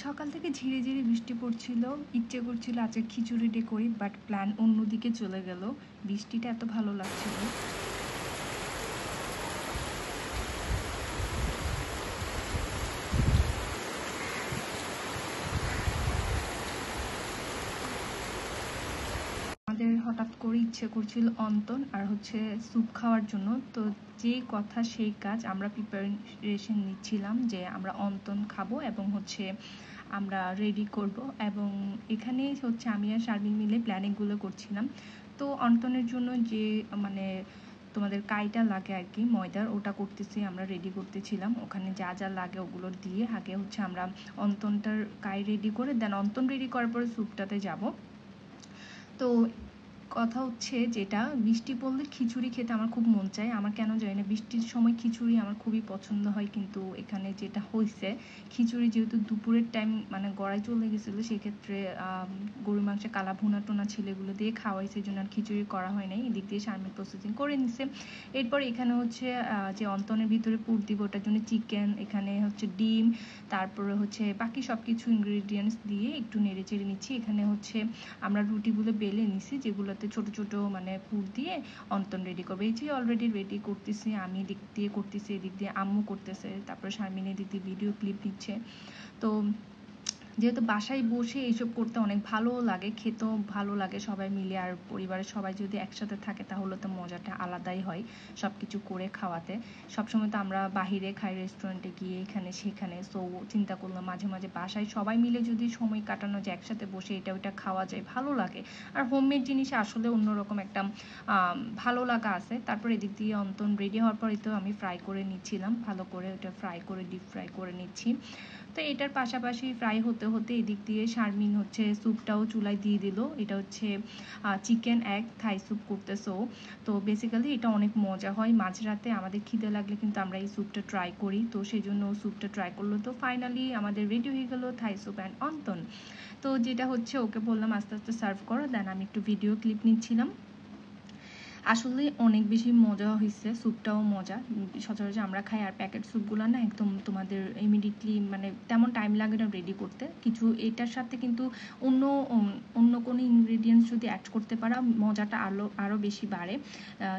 সকাল থেকে ঝিরে ঝিরে বৃষ্টি পড়ছিল, ইচ্ছে করছিল আজকে খিচুড়িটা করি, বাট প্ল্যান অন্যদিকে চলে গেল। বৃষ্টিটা এত ভালো লাগছিল। আমাদের হঠাৎ করে ইচ্ছে করছিল অন্তন আর স্যুপ খাওয়ার জন্য। তো যে কথা সেই কাজ, আমরা প্রিপারেশন নিচ্ছিলাম যে আমরা অন্তন খাবো এবং আমরা রেডি করব। এবং এখানে আমি আর শারমিন মিলে প্ল্যানিংগুলো করছিলাম। তো অন্তনের জন্য যে মানে তোমাদের কাইটা লাগে আর কি, ময়দার, ওটা করতেছি, আমরা রেডি করতেছিলাম। ওখানে যা যা লাগে ওগুলো দিয়ে আগে আমরা অন্তনটার কাই রেডি করে দেন অন্তন রেডি করার পরে স্যুপটাতে যাব। তো কথা যেটা, বৃষ্টি পড়লে খিচুড়ি খেতে আমার খুব মন চায়। আমার কেন জানি না বৃষ্টির সময় খিচুড়ি আমার খুবই পছন্দ হয়। কিন্তু এখানে যেটা হয়েছে, খিচুড়ি যেহেতু দুপুরের টাইম মানে গড়ায় চলে গেছিলো, সেক্ষেত্রে গরুর মাংসে কালা ভুনা টোনা ছিল, এগুলো দিয়ে খাওয়াইছে, এই জন্য আর খিচুড়ি করা হয় নাই। এদিক দিয়ে শারমিন প্রসেসিং করে নিছে। এরপর এখানে যে অন্তনের ভিতরে পুর দিব, ওটার জন্য চিকেন, এখানে ডিম, তারপরে বাকি সব কিছু ইনগ্রিডিয়েন্টস দিয়ে একটু নেড়ে চেড়ে নিচ্ছি। এখানে আমরা রুটিগুলো বেলে নিছি, যেগুলোতে ছোট ছোট মানে পুর দিয়ে অন্তন রেডি করবো। এই যে অলরেডি রেডি করতেছি, আমি এদিক দিয়ে করতেছি, এদিক দিয়ে আম্মু করতেছে, তারপরে শারমিন এদিক দিয়ে ভিডিও ক্লিপ নিচ্ছে। তো যেহেতু বাসায় বসে এইসব করতে অনেক ভালো লাগে, খেতেও ভালো লাগে সবাই মিলে, আর পরিবারের সবাই যদি একসাথে থাকে তাহলে তো মজাটা আলাদাই হয় সব কিছু করে খাওয়াতে। সবসময় তো আমরা বাহিরে খাই, রেস্টুরেন্টে গিয়ে এখানে সেখানে। সো চিন্তা করলাম মাঝে মাঝে বাসায় সবাই মিলে যদি সময় কাটানো যায়, একসাথে বসে এটা ওইটা খাওয়া যায়, ভালো লাগে। আর হোমমেড জিনিসে আসলে অন্যরকম একটা ভালো লাগা আছে। তারপর এদিক দিয়ে অন্তন রেডি হওয়ার পরে তো আমি ফ্রাই করে নিচ্ছিলাম, ভালো করে ওটা ফ্রাই করে ডিপ ফ্রাই করে নিচ্ছি। তো এটার পাশাপাশি ফ্রাই হতে হতে এদিক দিয়ে শারমিন স্যুপটাও চুলায় দিয়ে দিল। এটা চিকেন এগ থাই স্যুপ করতেছো। তো বেসিক্যালি এটা অনেক মজা হয়। মাঝরাতে আমাদের খিদে লাগলে কিন্তু আমরা এই স্যুপটা ট্রাই করি, তো সেই জন্য স্যুপটা ট্রাই করলো। তো ফাইনালি আমাদের রেডি হয়ে গেল থাই স্যুপ অ্যান্ড অন্তন। তো যেটা ওকে বললাম আস্তে আস্তে সার্ভ করো, দেন আমি একটু ভিডিও ক্লিপ নিচ্ছিলাম। আসলে অনেক বেশি মজা হয়েছে, স্যুপটাও মজা। সচরাচর আমরা খাই আর প্যাকেট স্যুপগুলো না একদম তোমাদের ইমিডিয়েটলি মানে তেমন টাইম লাগে না রেডি করতে। কিছু এটার সাথে কিন্তু অন্য অন্য কোনো ইনগ্রেডিয়েন্টস যদি অ্যাড করতে পারা মজাটা আরও বেশি বাড়ে।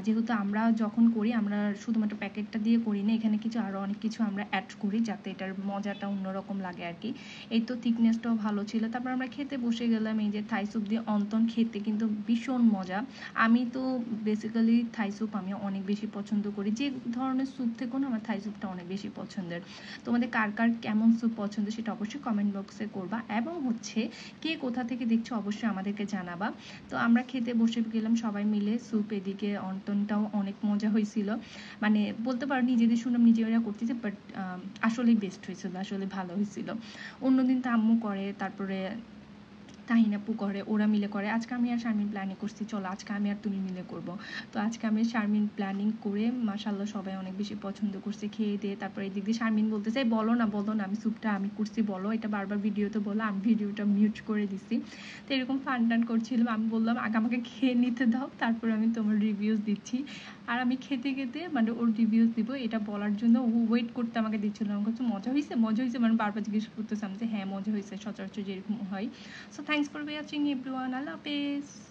যেহেতু আমরা যখন করি আমরা শুধুমাত্র প্যাকেটটা দিয়ে করি না, এখানে আরও অনেক কিছু আমরা অ্যাড করি যাতে এটার মজাটা অন্যরকম লাগে আর কি। এই তো থিকনেসটাও ভালো ছিল। তারপর আমরা খেতে বসে গেলাম। এই যে থাই স্যুপ দিয়ে অন্তন খেতে কিন্তু ভীষণ মজা। আমি তো বেসিক্যালি থাই স্যুপ আমি অনেক বেশি পছন্দ করি, যে ধরনের স্যুপ থেকেও না আমার থাই স্যুপটা অনেক বেশি পছন্দের। তোমাদের কার কার কেমন স্যুপ পছন্দ সেটা অবশ্যই কমেন্ট বক্সে করবা, এবং কে কোথা থেকে দেখছো অবশ্যই আমাদেরকে জানাবা। তো আমরা খেতে বসে গেলাম সবাই মিলে স্যুপ, এদিকে অন্তনটাও অনেক মজা হয়েছিল। মানে বলতে পারো নিজেদের শুনলাম নিজেরা করতেছে, বাট আসলেই বেস্ট হয়েছিল, আসলে ভালো হয়েছিল। অন্যদিন তো আম্মু করে, তারপরে তাহিনাপু করে, ওরা মিলে করে। আজকে আমি আর শারমিন প্ল্যানিং করছি চলো আজকে আমি আর তুমি মিলে করব। তো আজকে আমি শারমিন প্ল্যানিং করে মাশাআল্লাহ সবাই অনেক বেশি পছন্দ করছে খেয়ে দিয়ে। তারপরে এদিক দিয়ে শারমিন বলতেছে বলো না আমি স্যুপটা আমি করছি বলো, এটা বারবার ভিডিওতে বলো, আমি ভিডিওটা মিউট করে দিছি। তো এরকম ফান টান করছিলাম। আমি বললাম আগে আমাকে খেয়ে নিতে দাও, তারপরে আমি তোমার রিভিউজ দিচ্ছি। আর আমি খেতে খেতে মানে ওর রিভিউজ দিব এটা বলার জন্য ও ওয়েট করতে আমাকে দিচ্ছিল। আমার কাছে মজা হয়েছে মানে বারবার জিজ্ঞেস করতেছে আমি যে হ্যাঁ মজা হয়েছে, সচরাচর যেরকম হয়। So thanks for watching everyone. Allah Hafiz.